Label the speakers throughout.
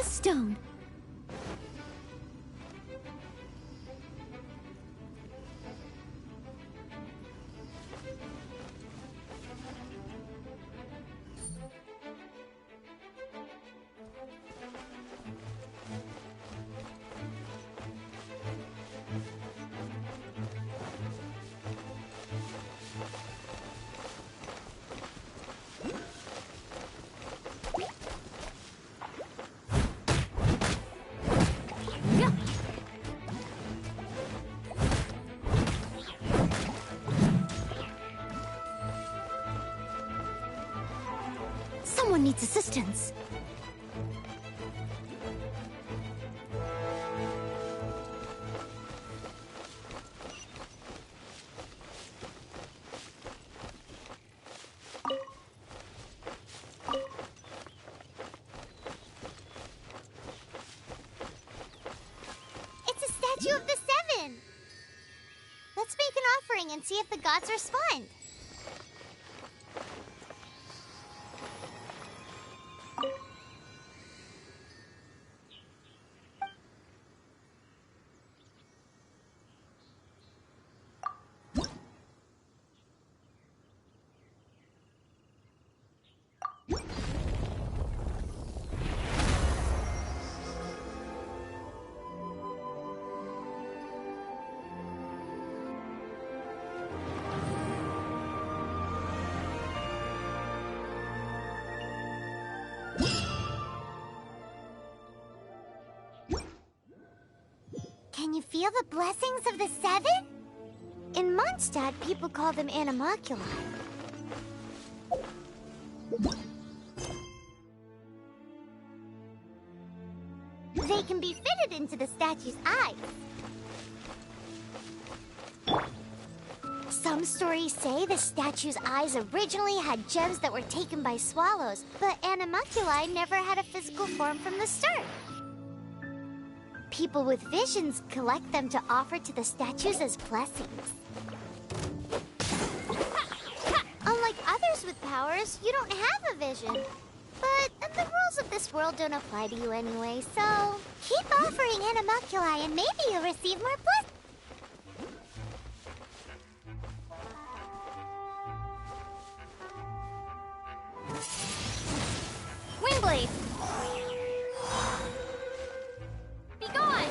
Speaker 1: this stone? Someone needs assistance.
Speaker 2: It's a statue of the Seven. Let's make an offering and see if the gods respond. Can you feel the blessings of the Seven? In Mondstadt, people call them animalculi. They can be fitted into the statue's eyes. Some stories say the statue's eyes originally had gems that were taken by swallows, but animalculi never had a physical form from the start. People with visions collect them to offer to the statues as blessings. Unlike others with powers, you don't have a vision. But the rules of this world don't apply to you anyway, so keep offering animalculi and maybe you'll receive more blessings.
Speaker 1: Wingblade! Be gone!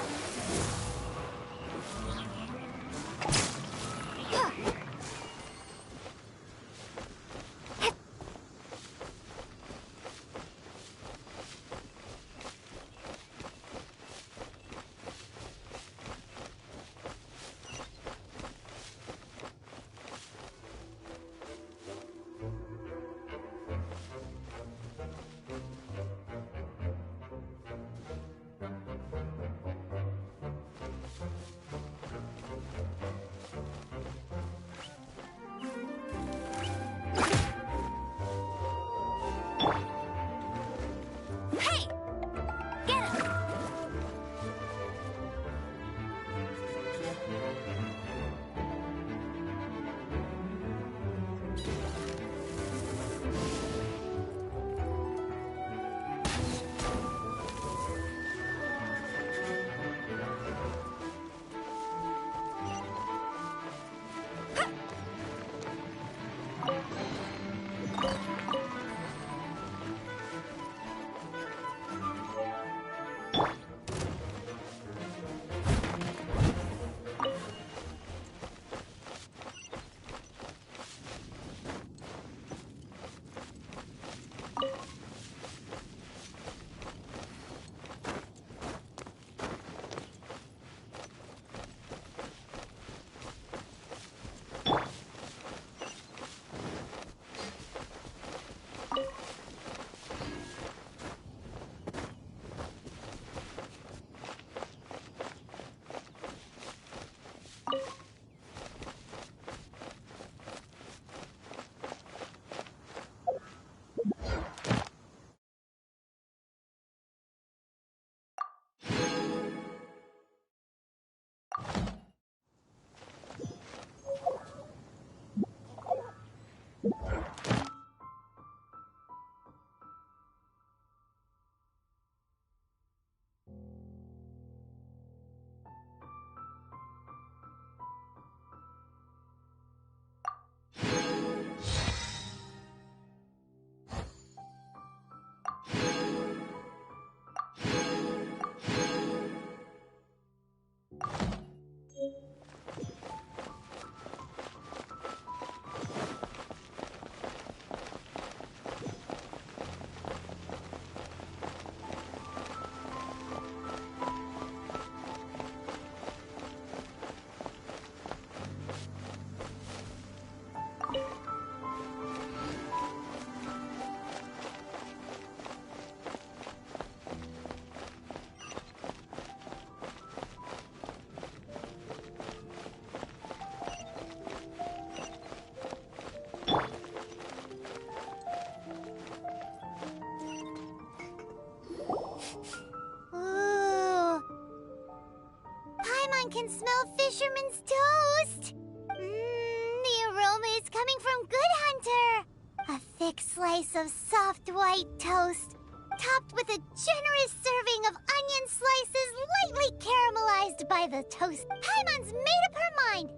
Speaker 2: Anyone can smell fisherman's toast. The aroma is coming from Good Hunter. A thick slice of soft white toast, topped with a generous serving of onion slices lightly caramelized by the toast. Paimon's made up her mind.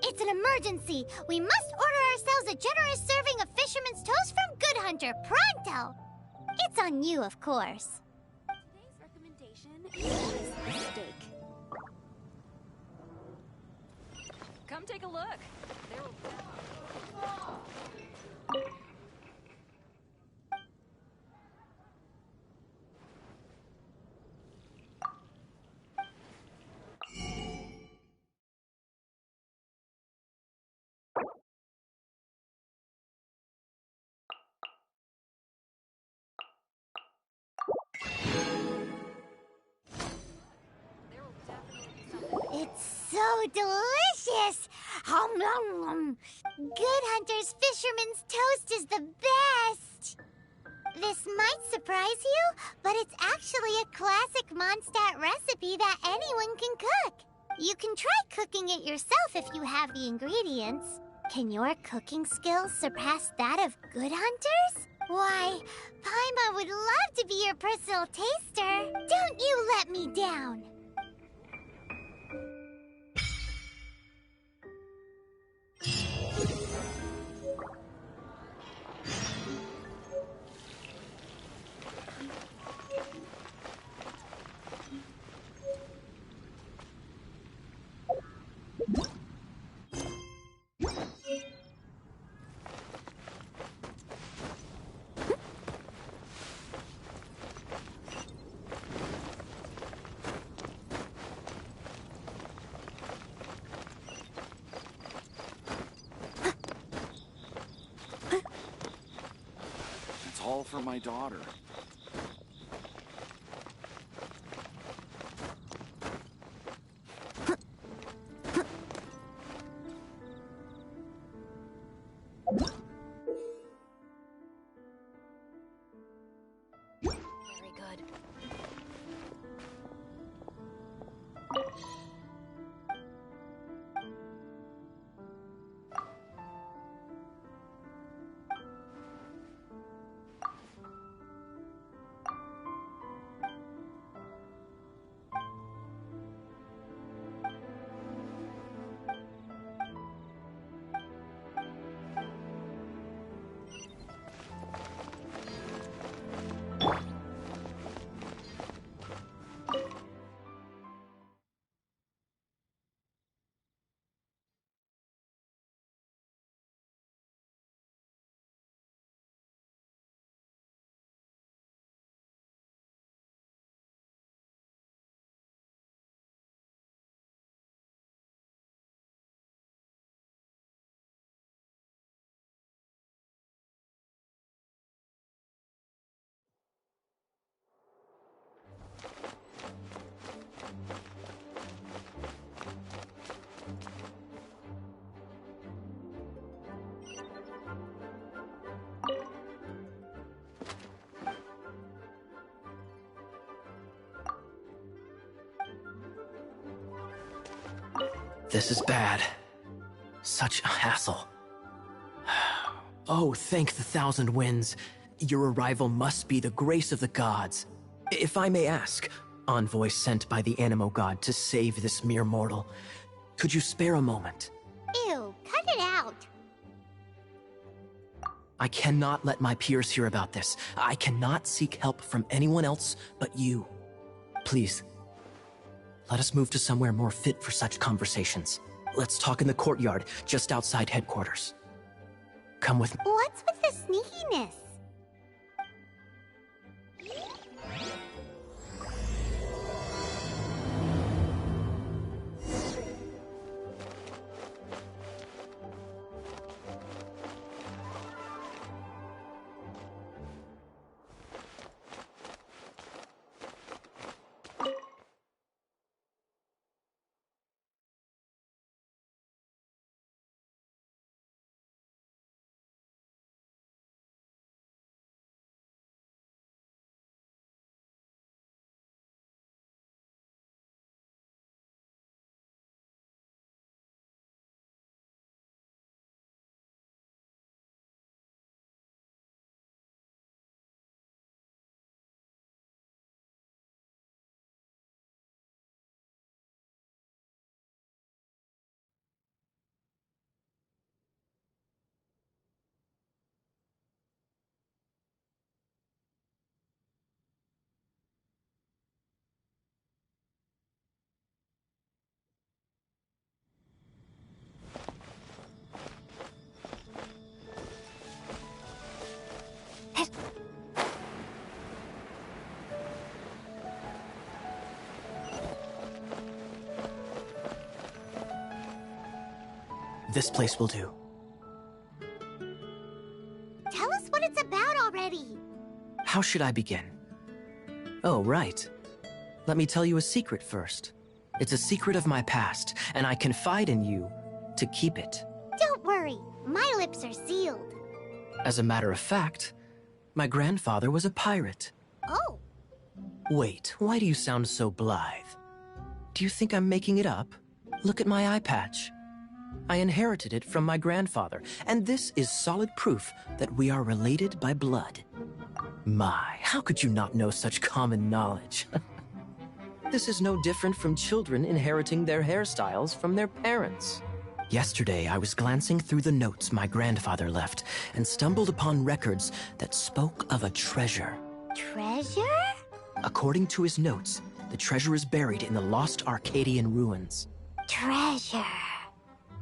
Speaker 2: It's an emergency. We must order ourselves a generous serving of fisherman's toast from Good Hunter, pronto. It's on you, of course.
Speaker 3: Today's recommendation is the steak. Come take a look. There will
Speaker 2: It's so delicious! Hum, nom, nom. Good Hunter's Fisherman's Toast is the best! This might surprise you, but it's actually a classic Mondstadt recipe that anyone can cook. You can try cooking it yourself if you have the ingredients. Can your cooking skills surpass that of Good Hunter's? Why, Paimon would love to be your personal taster. Don't you let me down.
Speaker 4: It's all for my daughter.
Speaker 3: very good.
Speaker 5: This is bad. Such a hassle. Oh, thank the thousand winds. Your arrival must be the grace of the gods. If I may ask, envoy sent by the Animo god to save this mere mortal, could you spare a moment?
Speaker 2: Ew, cut it out.
Speaker 5: I cannot let my peers hear about this. I cannot seek help from anyone else but you. Please, let us move to somewhere more fit for such conversations. Let's talk in the courtyard, just outside headquarters. Come with me.
Speaker 2: What's with the sneakiness?
Speaker 5: This place will do.
Speaker 2: Tell us what it's about already.
Speaker 5: How should I begin? Oh, right. Let me tell you a secret first. It's a secret of my past, and I confide in you to keep it.
Speaker 2: Don't worry, my lips are sealed.
Speaker 5: As a matter of fact, my grandfather was a pirate.
Speaker 2: Oh,
Speaker 5: Wait, why do you sound so blithe? Do you think I'm making it up? Look at my eye patch. I inherited it from my grandfather, and this is solid proof that we are related by blood. My, how could you not know such common knowledge? This is no different from children inheriting their hairstyles from their parents. Yesterday, I was glancing through the notes my grandfather left and stumbled upon records that spoke of a treasure.
Speaker 2: treasure?
Speaker 5: According to his notes, the treasure is buried in the lost Arcadian ruins.
Speaker 2: Treasure.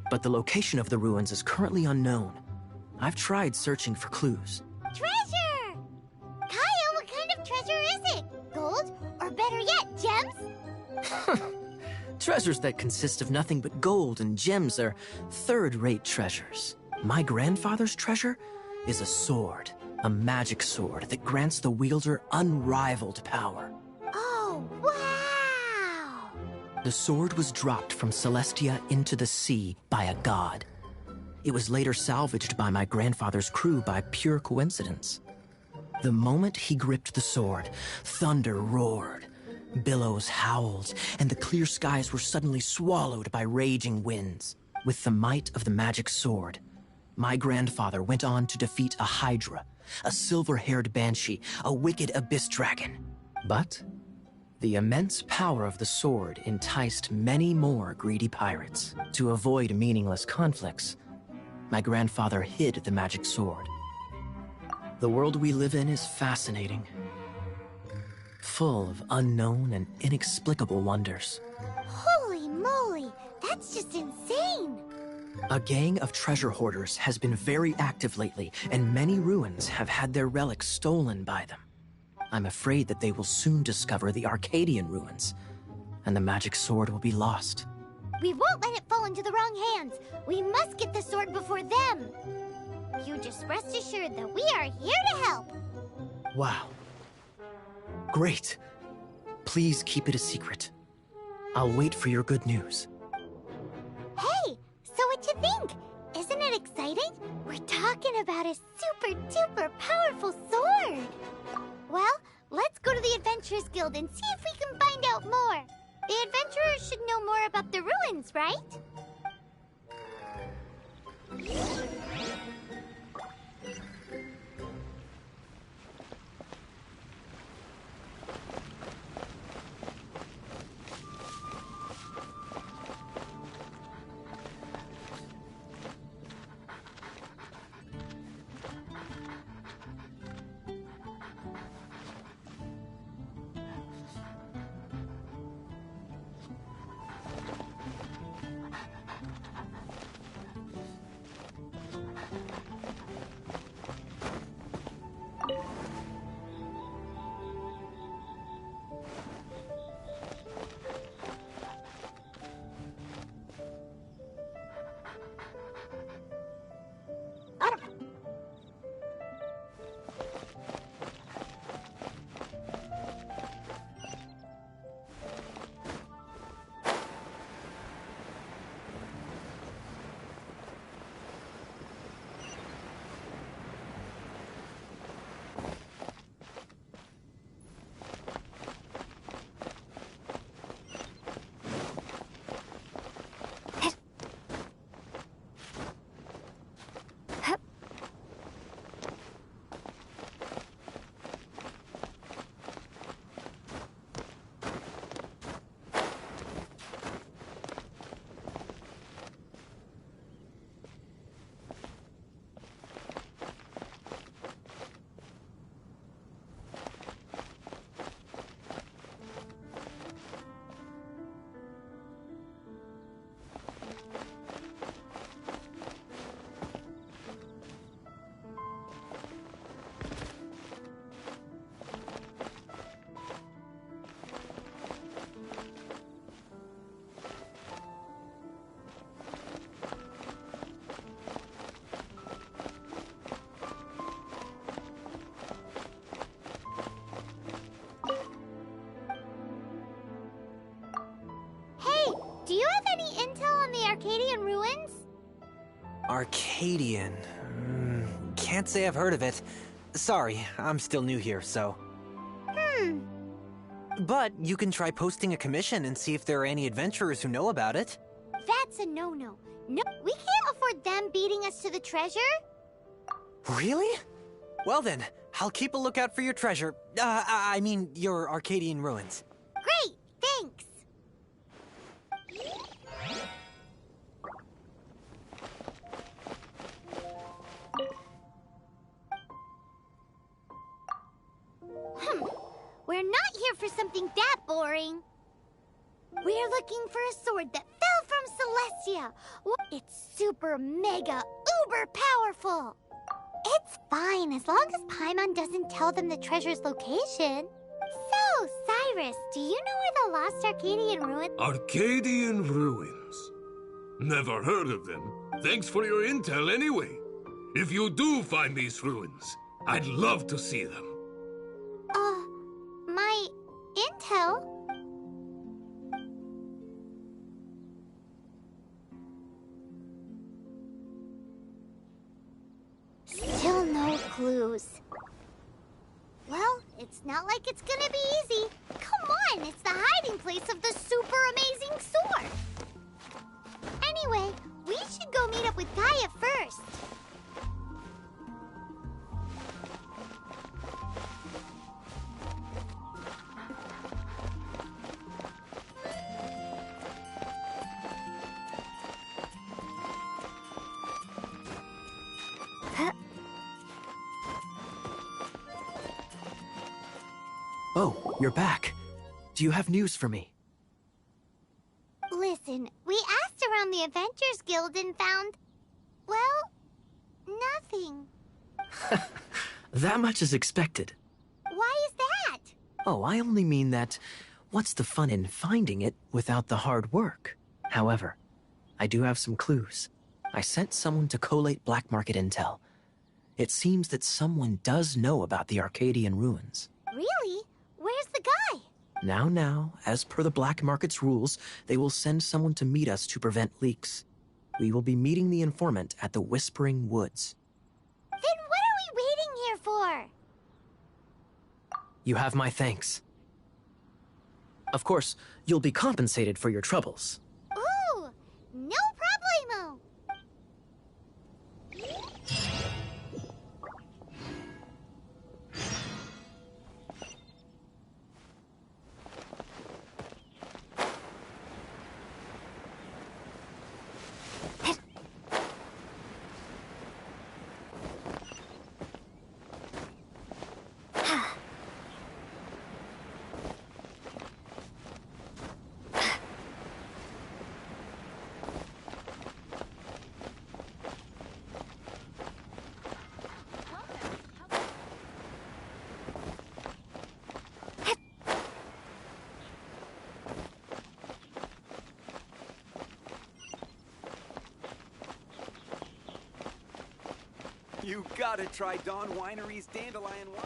Speaker 5: But the location of the ruins is currently unknown. I've tried searching for clues.
Speaker 2: Treasure! Kyle, what kind of treasure is it? Gold? Or better yet, gems?
Speaker 5: Treasures that consist of nothing but gold and gems are third-rate treasures. My grandfather's treasure is a sword, a magic sword that grants the wielder unrivaled power.
Speaker 2: Oh, wow!
Speaker 5: The sword was dropped from Celestia into the sea by a god. It was later salvaged by my grandfather's crew by pure coincidence. The moment he gripped the sword, thunder roared, billows howled, and the clear skies were suddenly swallowed by raging winds. With the might of the magic sword, my grandfather went on to defeat a hydra, a silver-haired banshee, a wicked abyss dragon. But the immense power of the sword enticed many more greedy pirates. To avoid meaningless conflicts, my grandfather hid the magic sword. The world we live in is fascinating, full of unknown and inexplicable wonders.
Speaker 2: Holy moly, that's just insane!
Speaker 5: A gang of treasure hoarders has been very active lately, and many ruins have had their relics stolen by them. I'm afraid that they will soon discover the Arcadian ruins, and the magic sword will be lost.
Speaker 2: We won't let it fall into the wrong hands. We must get the sword before them. You just rest assured that we are here to help.
Speaker 5: Wow. Great. Please keep it a secret. I'll wait for your good news.
Speaker 2: Hey, so what you think? Isn't it exciting? We're talking about a super-duper powerful sword. Well, let's go to the Adventurers Guild and see if we can find out more. The adventurers should know more about the ruins, right? Do you have any intel on the Arcadian ruins?
Speaker 6: Arcadian? Can't say I've heard of it. Sorry, I'm still new here, so... But you can try posting a commission and see if there are any adventurers who know about it.
Speaker 2: That's a no-no. No, we can't afford them beating us to the treasure.
Speaker 6: Really? Well then, I'll keep a lookout for your treasure. I mean, your Arcadian ruins.
Speaker 2: Great, thanks. We're not here for something that boring. We're looking for a sword that fell from Celestia. It's super mega uber powerful. It's fine as long as Paimon doesn't tell them the treasure's location. So, Cyrus, do you know where the lost Arcadian ruins?
Speaker 7: Arcadian ruins. Never heard of them. Thanks for your intel anyway. If you do find these ruins, I'd love to see them.
Speaker 2: My intel? Still no clues. Well, it's not like it's gonna be easy. Come on, it's the hiding place of the super amazing sword. Anyway, we should go meet up with Gaia first.
Speaker 5: Oh, you're back. Do you have news for me?
Speaker 2: Listen, we asked around the Adventures Guild and found, well, nothing.
Speaker 5: That much is expected.
Speaker 2: Why is that?
Speaker 5: Oh, I only mean that what's the fun in finding it without the hard work? However, I do have some clues. I sent someone to collate black market intel. It seems that someone does know about the Arcadian ruins.
Speaker 2: Really? Where's the guy?
Speaker 5: Now, as per the black market's rules, they will send someone to meet us to prevent leaks. We will be meeting the informant at the Whispering Woods.
Speaker 2: Then what are we waiting here for?
Speaker 5: You have my thanks. Of course, you'll be compensated for your troubles.
Speaker 2: Ooh, no problemo.
Speaker 4: You gotta try Dawn Winery's Dandelion Wine.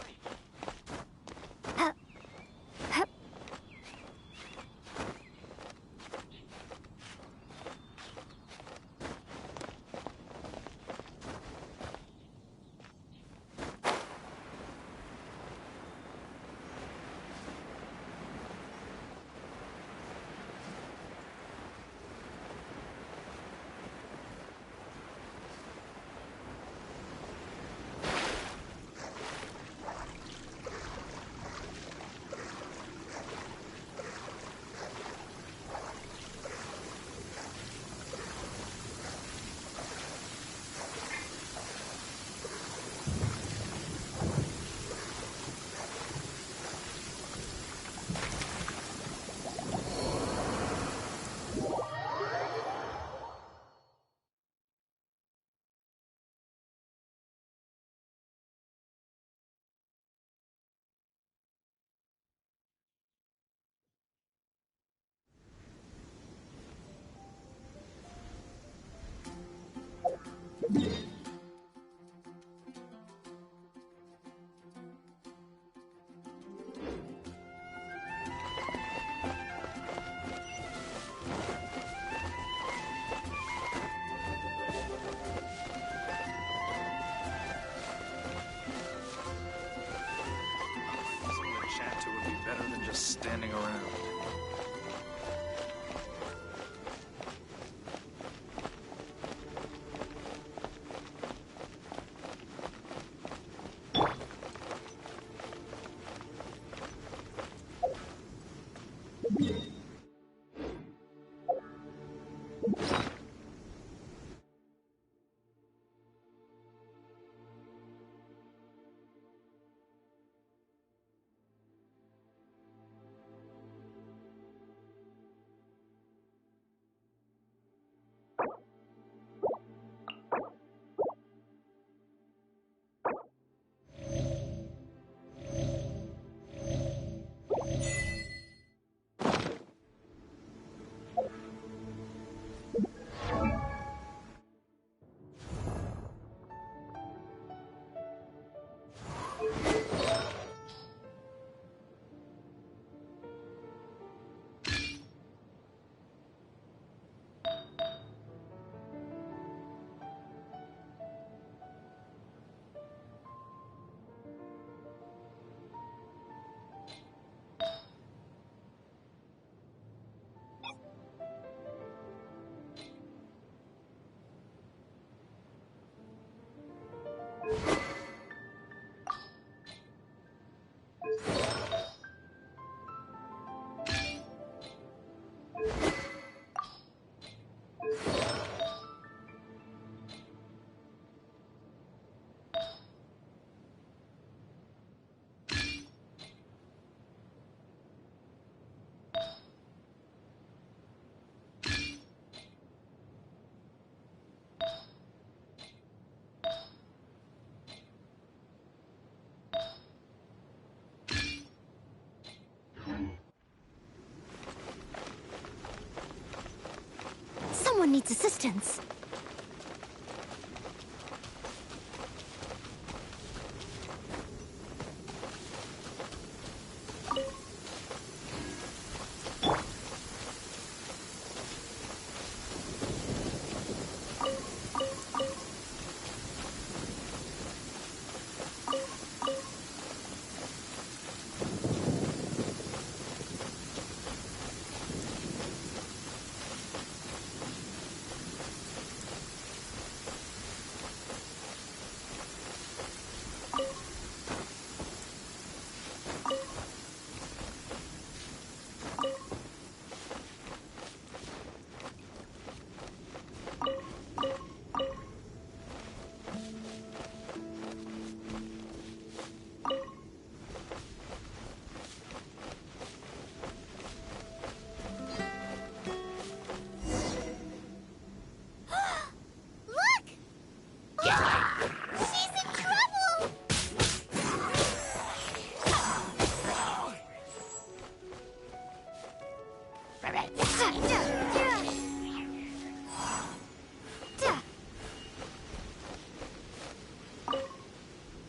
Speaker 1: Someone needs assistance.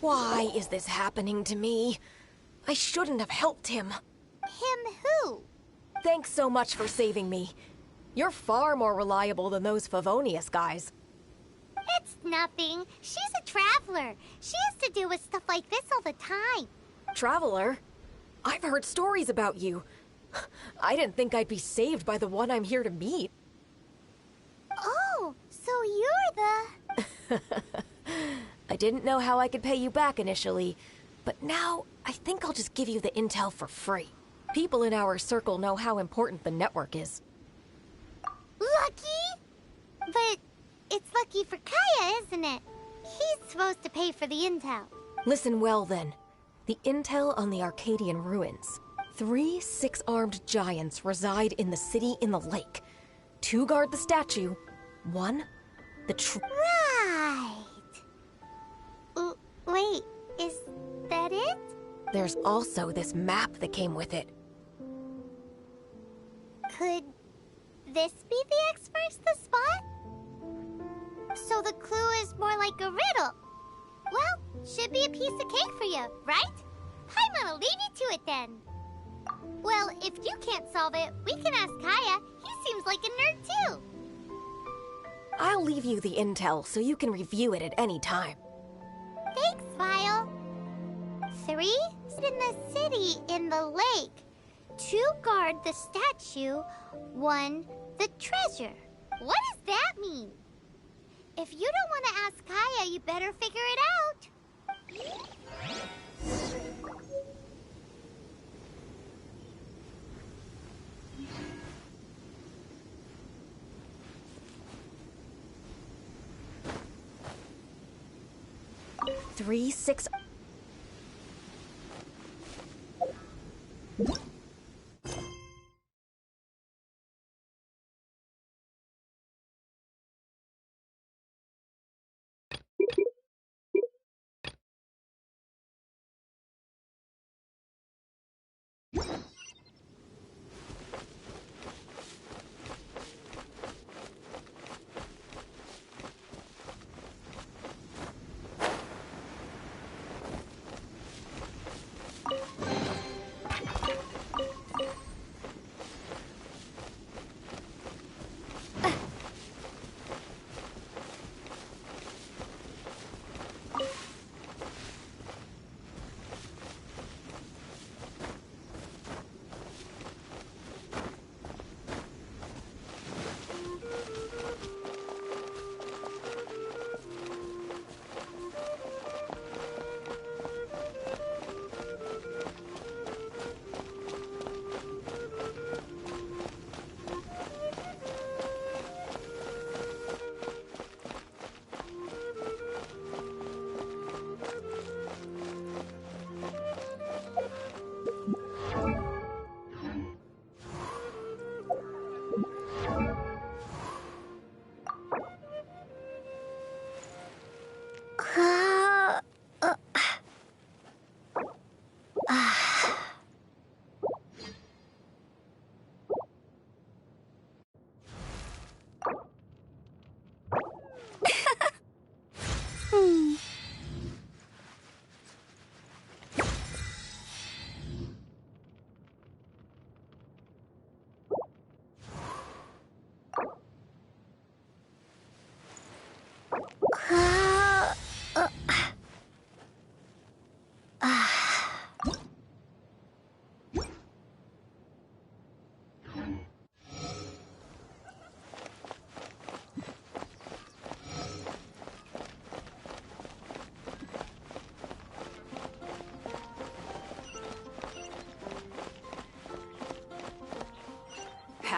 Speaker 8: Why is this happening to me? I shouldn't have helped him.
Speaker 2: Him who?
Speaker 8: Thanks so much for saving me. You're far more reliable than those Favonius guys.
Speaker 2: It's nothing. She's a traveler. She has to deal with stuff like this all the time.
Speaker 8: Traveler? I've heard stories about you. I didn't think I'd be saved by the one I'm here to meet.
Speaker 2: Oh, so you're the...
Speaker 8: I didn't know how I could pay you back initially, but now I think I'll just give you the intel for free. People in our circle know how important the network is.
Speaker 2: Lucky? But it's lucky for Kaya, isn't it? He's supposed to pay for the intel.
Speaker 8: Listen well then. The intel on the Arcadian ruins. 3 6-armed giants reside in the city in the lake. 2 guard the statue. 1, the
Speaker 2: Right. Wait, is that it?
Speaker 8: There's also this map that came with it.
Speaker 2: Could this be the X marks the spot? So the clue is more like a riddle. Well, should be a piece of cake for you, right? I'm gonna leave you to it then. Well, if you can't solve it, we can ask Kaya. He seems like a nerd too.
Speaker 8: I'll leave you the intel so you can review it at any time.
Speaker 2: Thanks, Vile. 3 in the city in the lake. 2 guard the statue. 1 the treasure. What does that mean? If you don't want to ask Kaya, you better figure it out.
Speaker 8: Three, 6...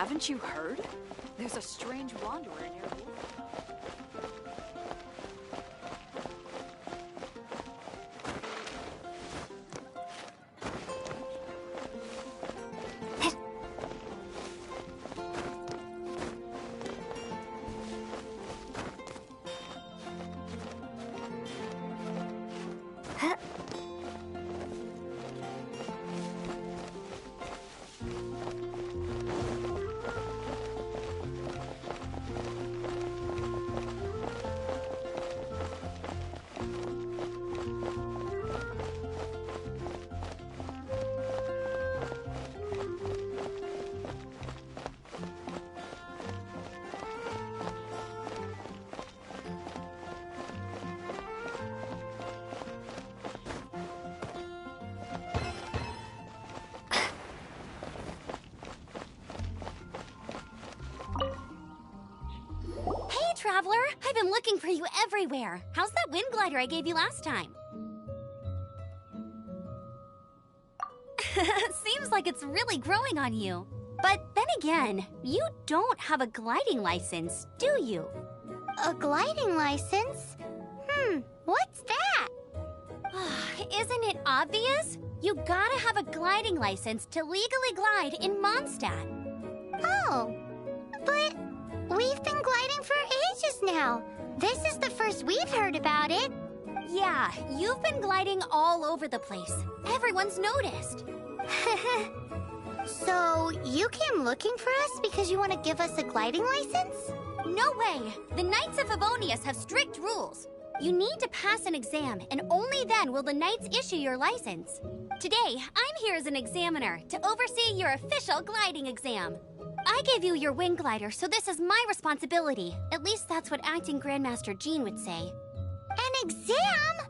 Speaker 9: Haven't you heard? There's a strange wanderer near Wolf.
Speaker 1: Traveler, I've been looking for you everywhere. How's that wind glider I gave you last time? Seems like it's really growing on you. But then again, you don't have a gliding license, do you?
Speaker 2: A gliding license? What's that?
Speaker 1: Isn't it obvious? You gotta have a gliding license to legally glide in Mondstadt.
Speaker 2: Oh, but we've been gliding for ages now. This is the first we've heard about it.
Speaker 1: Yeah, you've been gliding all over the place. Everyone's noticed.
Speaker 2: So, you came looking for us because you want to give us a gliding license?
Speaker 1: No way! The Knights of Favonius have strict rules. You need to pass an exam, and only then will the Knights issue your license. Today, I'm here as an examiner to oversee your official gliding exam. I gave you your wing glider, so this is my responsibility. At least that's what Acting Grandmaster Jean would say.
Speaker 2: An exam?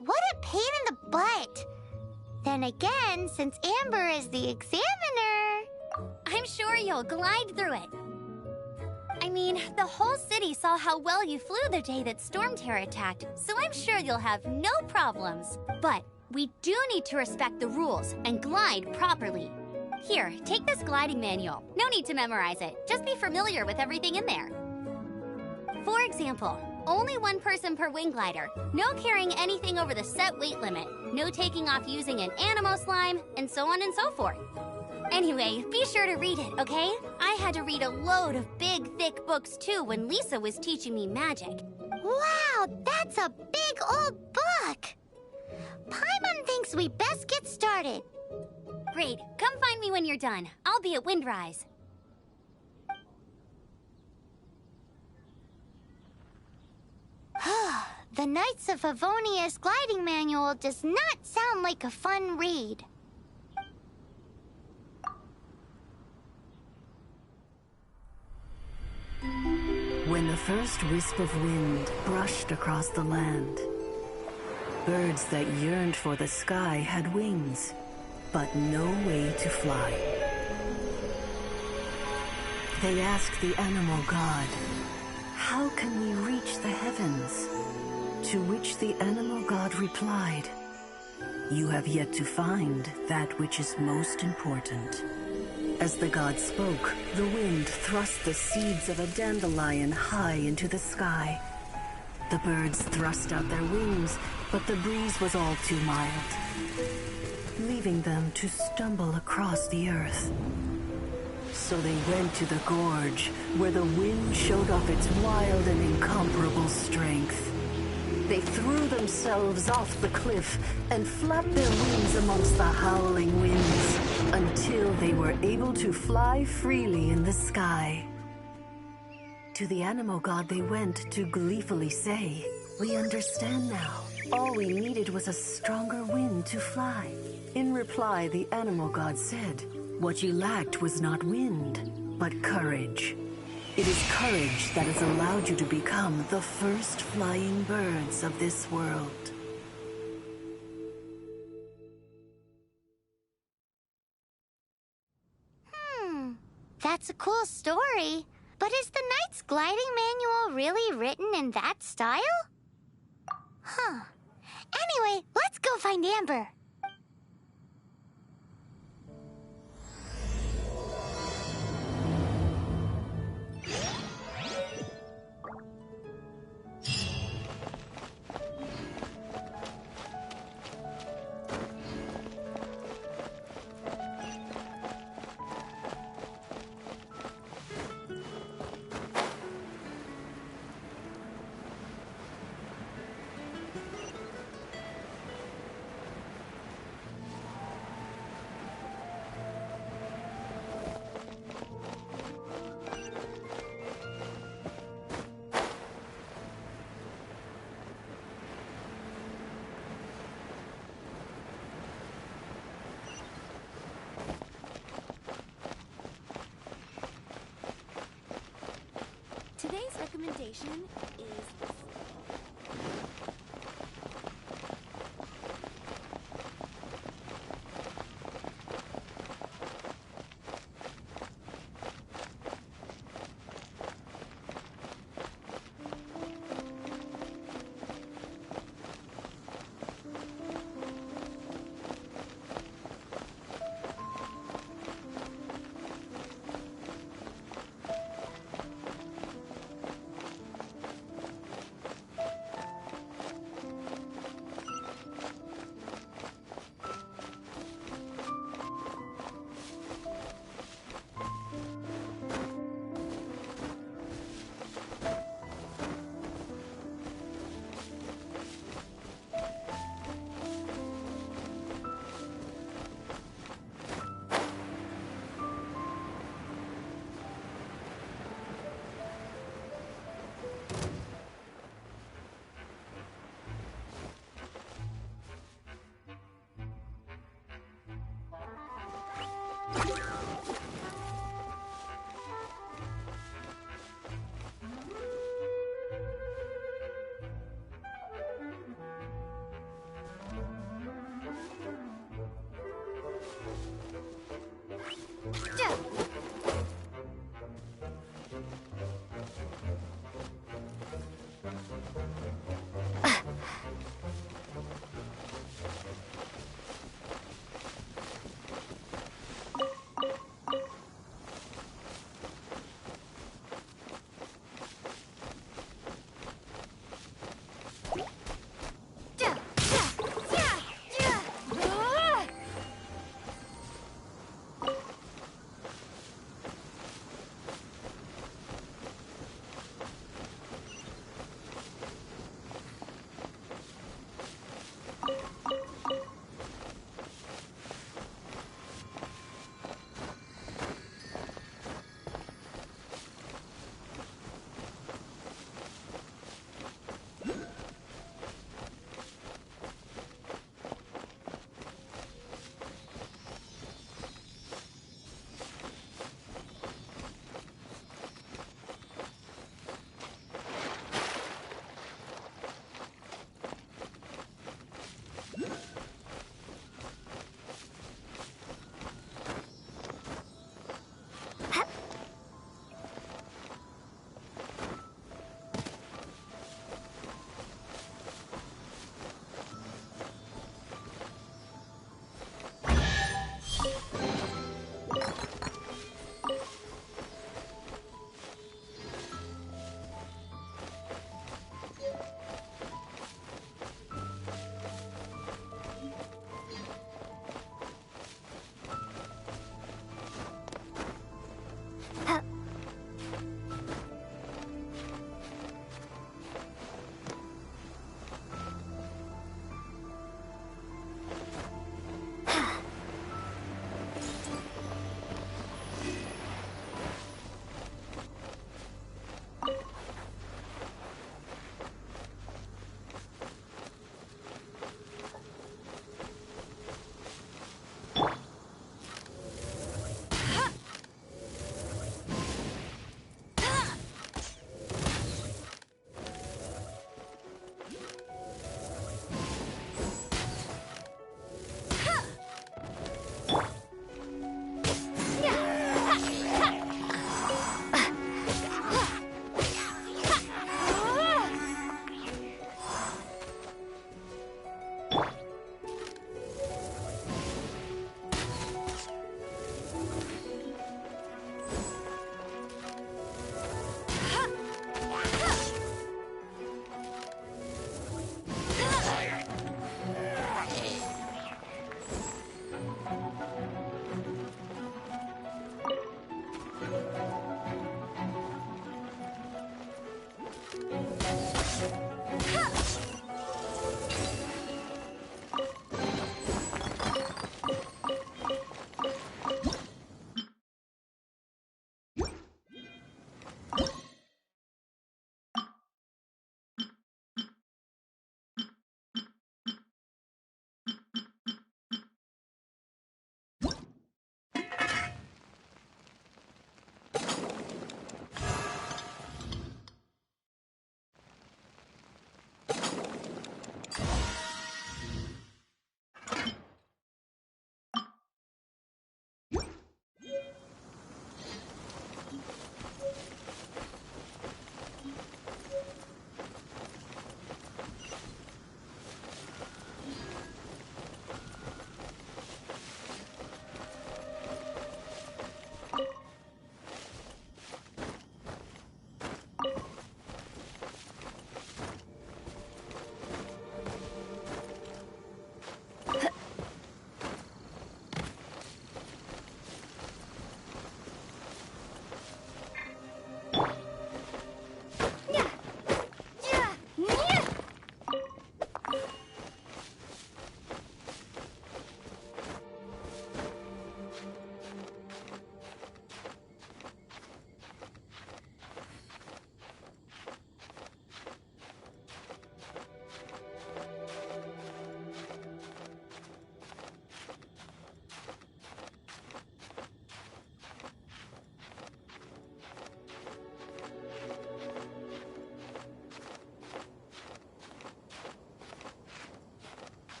Speaker 2: What a pain in the butt. Then again, since Amber is the examiner...
Speaker 1: I'm sure you'll glide through it. I mean, the whole city saw how well you flew the day that Storm Terror attacked, so I'm sure you'll have no problems. But we do need to respect the rules and glide properly. Here, take this gliding manual. No need to memorize it. Just be familiar with everything in there. For example, only one person per wing glider, no carrying anything over the set weight limit, no taking off using an animo slime, and so on and so forth. Anyway, be sure to read it, okay? I had to read a load of big, thick books too when Lisa was teaching me magic.
Speaker 2: Wow, that's a big old book! Paimon thinks we best get started.
Speaker 1: Great, come find me when you're done. I'll be at Windrise.
Speaker 2: The Knights of Favonius gliding manual does not sound like a fun read.
Speaker 10: When the first wisp of wind brushed across the land, birds that yearned for the sky had wings, but no way to fly. They asked the animal god, "How can we reach the heavens?" To which the animal god replied, "You have yet to find that which is most important." As the god spoke, the wind thrust the seeds of a dandelion high into the sky. The birds thrust out their wings, but the breeze was all too mild, leaving them to stumble across the earth. So they went to the gorge, where the wind showed off its wild and incomparable strength. They threw themselves off the cliff and flapped their wings amongst the howling winds until they were able to fly freely in the sky. To the animal god they went to gleefully say, "We understand now. All we needed was a stronger wind to fly." In reply, the animal god said, "What you lacked was not wind, but courage. It is courage that has allowed you to become the first flying birds of this world."
Speaker 2: That's a cool story. But is the Knight's gliding manual really written in that style? Anyway, let's go find Amber.
Speaker 3: recommendation is this.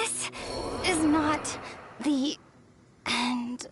Speaker 11: This is not the end.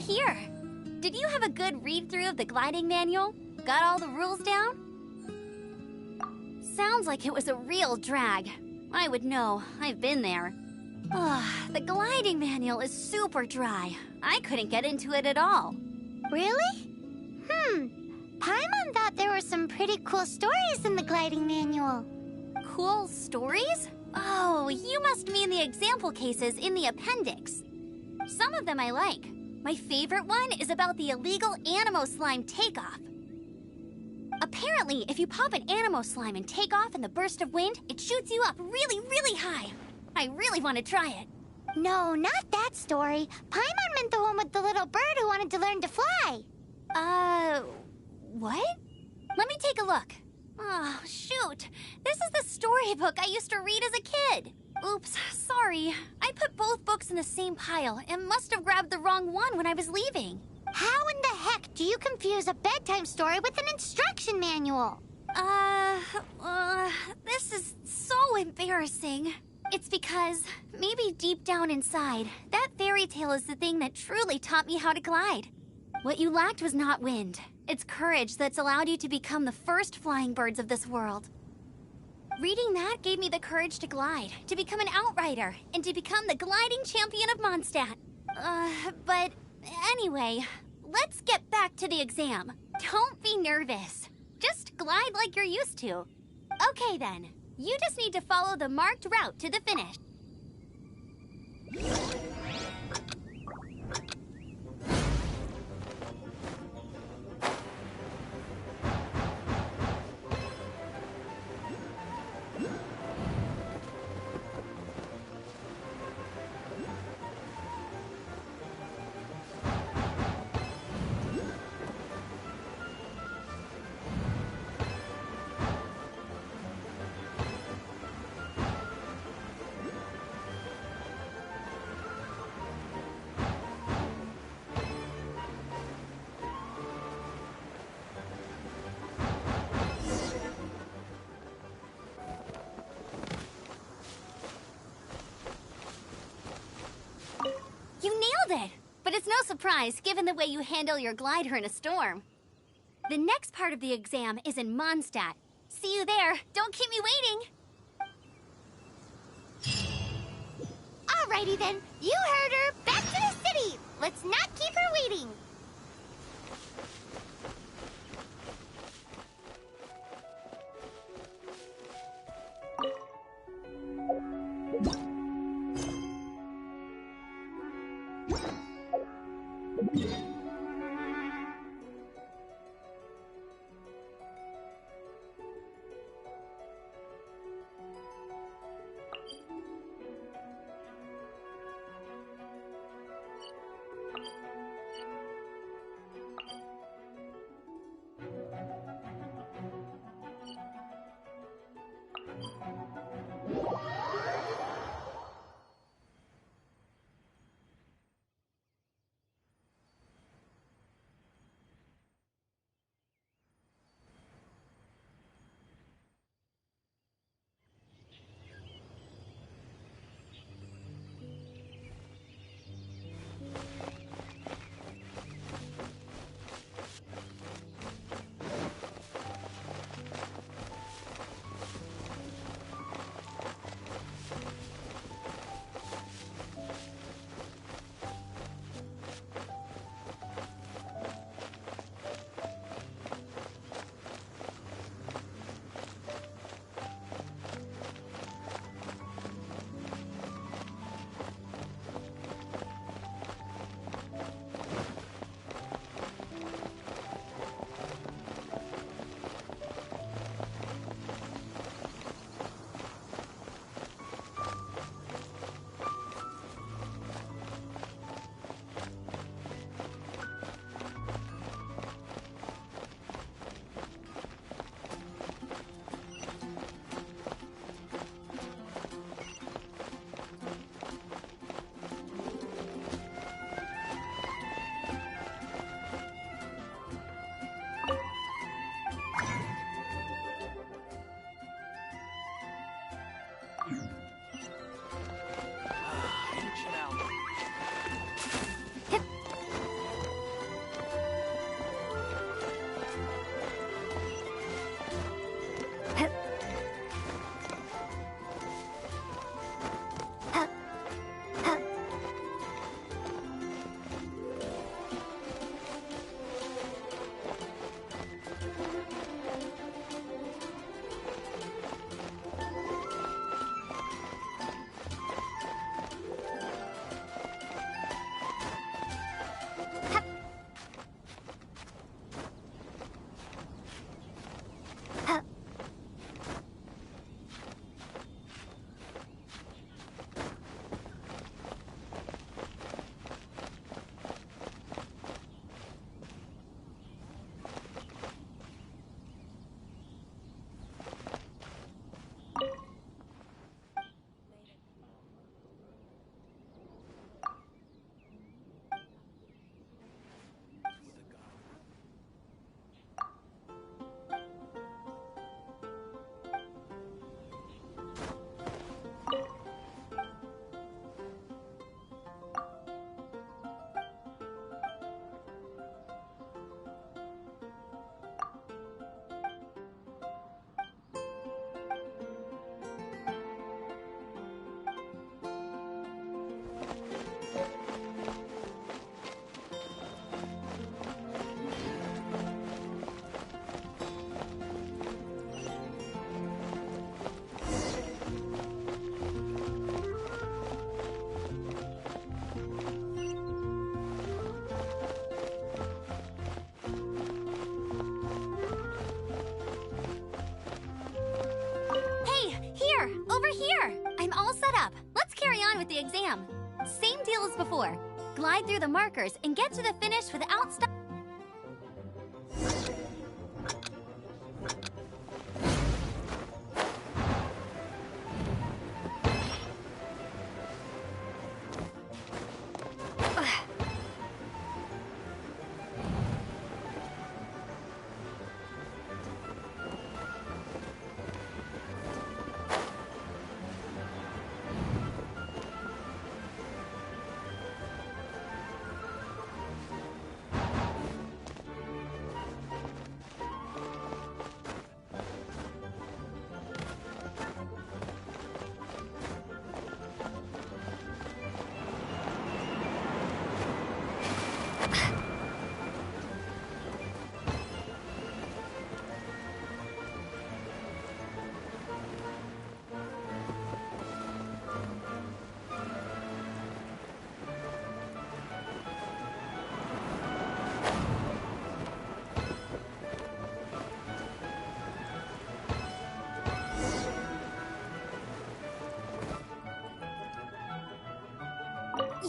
Speaker 1: hear. Did you have a good read-through of the gliding manual? Got all the rules down? Sounds like it was a real drag. I would know. I've been there. The gliding manual is super dry. I couldn't get into it at all.
Speaker 2: Really? Paimon thought there were some pretty cool stories in the gliding manual.
Speaker 1: Cool stories? Oh, you must mean the example cases in the appendix. Some of them I like. My favorite one is about the illegal Animo Slime takeoff. Apparently, if you pop an Animo Slime and take off in the burst of wind, it shoots you up really, really high. I really want to try it.
Speaker 2: No, not that story. Paimon meant the one with the little bird who wanted to learn to fly.
Speaker 1: What? Let me take a look. Oh, shoot. This is the storybook I used to read as a kid. Oops, sorry. I put both books in the same pile and must have grabbed the wrong one when I was leaving.
Speaker 2: How in the heck do you confuse a bedtime story with an instruction manual?
Speaker 1: This is so embarrassing. It's because, maybe deep down inside, that fairy tale is the thing that truly taught me how to glide. What you lacked was not wind. It's courage that's allowed you to become the first flying birds of this world. Reading that gave me the courage to glide, to become an outrider, and to become the gliding champion of Mondstadt. But anyway, let's get back to the exam. Don't be nervous. Just glide like you're used to. Okay then, you just need to follow the marked route to the finish. You nailed it! But it's no surprise, given the way you handle your glider in a storm. The next part of the exam is in Mondstadt. See you there. Don't keep me waiting.
Speaker 2: Alrighty then, you heard her. Back to the city. Let's not keep her waiting.
Speaker 1: on with the exam. Same deal as before. Glide through the markers and get to the finish without stopping.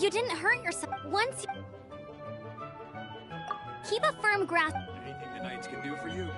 Speaker 1: You didn't hurt yourself. Once you... Keep a firm grasp.
Speaker 4: Anything the knights can do for you.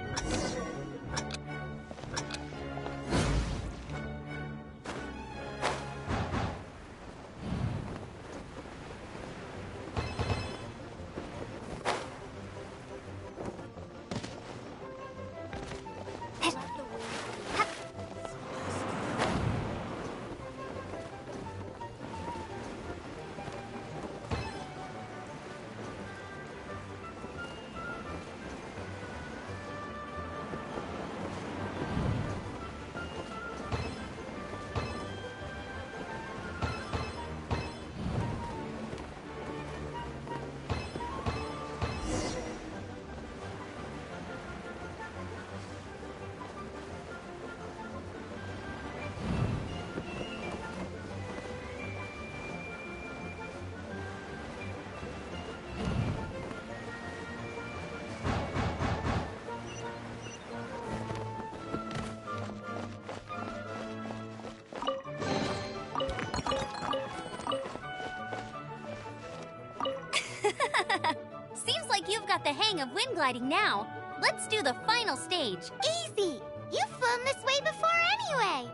Speaker 1: Seems like you've got the hang of wind gliding now. Let's do the final stage.
Speaker 2: Easy! You've flown this way before anyway!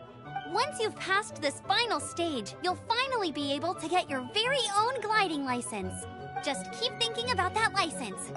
Speaker 1: Once you've passed this final stage, you'll finally be able to get your very own gliding license. Just keep thinking about that license.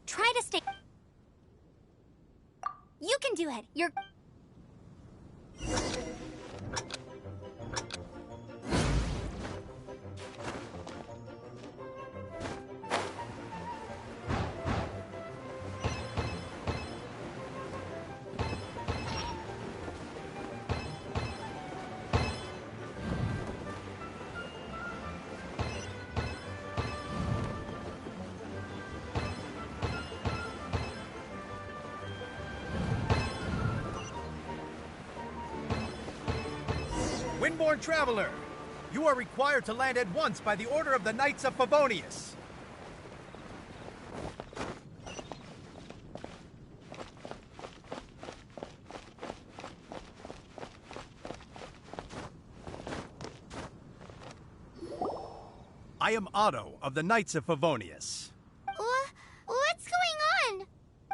Speaker 1: Try to stay... You can do it. You're...
Speaker 12: Windborne Traveler, you are required to land at once by the order of the Knights of Favonius. I I am Otto of the Knights of Favonius.
Speaker 2: What's going on?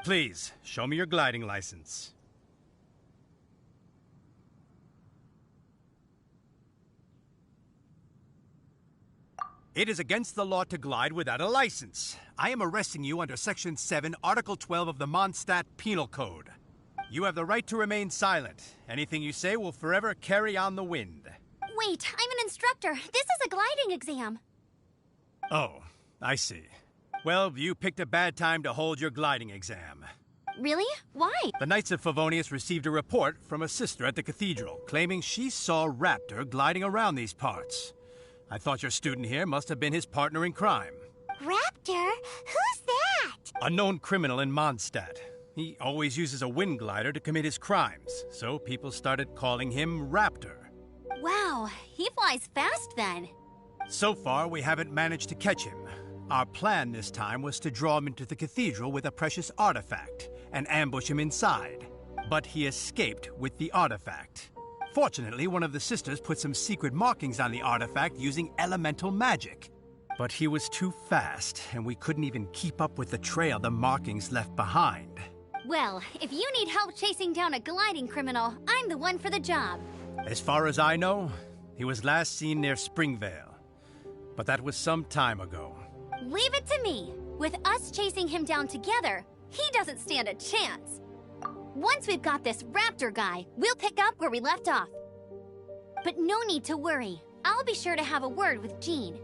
Speaker 12: Please, show me your gliding license. It is against the law to glide without a license. I am arresting you under Section 7, Article 12 of the Mondstadt Penal Code. You have the right to remain silent. Anything you say will forever carry on the wind.
Speaker 1: Wait, I'm an instructor. This is a gliding exam.
Speaker 12: Oh, I see. Well, you picked a bad time to hold your gliding exam.
Speaker 1: Really? Why?
Speaker 12: The Knights of Favonius received a report from a sister at the cathedral claiming she saw Raptor gliding around these parts. I thought your student here must have been his partner in crime.
Speaker 2: Raptor? Who's that?
Speaker 12: A known criminal in Mondstadt. He always uses a wind glider to commit his crimes, so people started calling him Raptor.
Speaker 1: Wow, he flies fast then.
Speaker 12: So far, we haven't managed to catch him. Our plan this time was to draw him into the cathedral with a precious artifact and ambush him inside. But he escaped with the artifact. Fortunately, one of the sisters put some secret markings on the artifact using elemental magic. But he was too fast, and we couldn't even keep up with the trail the markings left behind.
Speaker 1: Well, if you need help chasing down a gliding criminal, I'm the one for the job.
Speaker 12: As far as I know, he was last seen near Springvale. But that was some time ago.
Speaker 1: Leave it to me. With us chasing him down together, he doesn't stand a chance. Once we've got this Raptor guy, we'll pick up where we left off. But no need to worry. I'll be sure to have a word with Jean.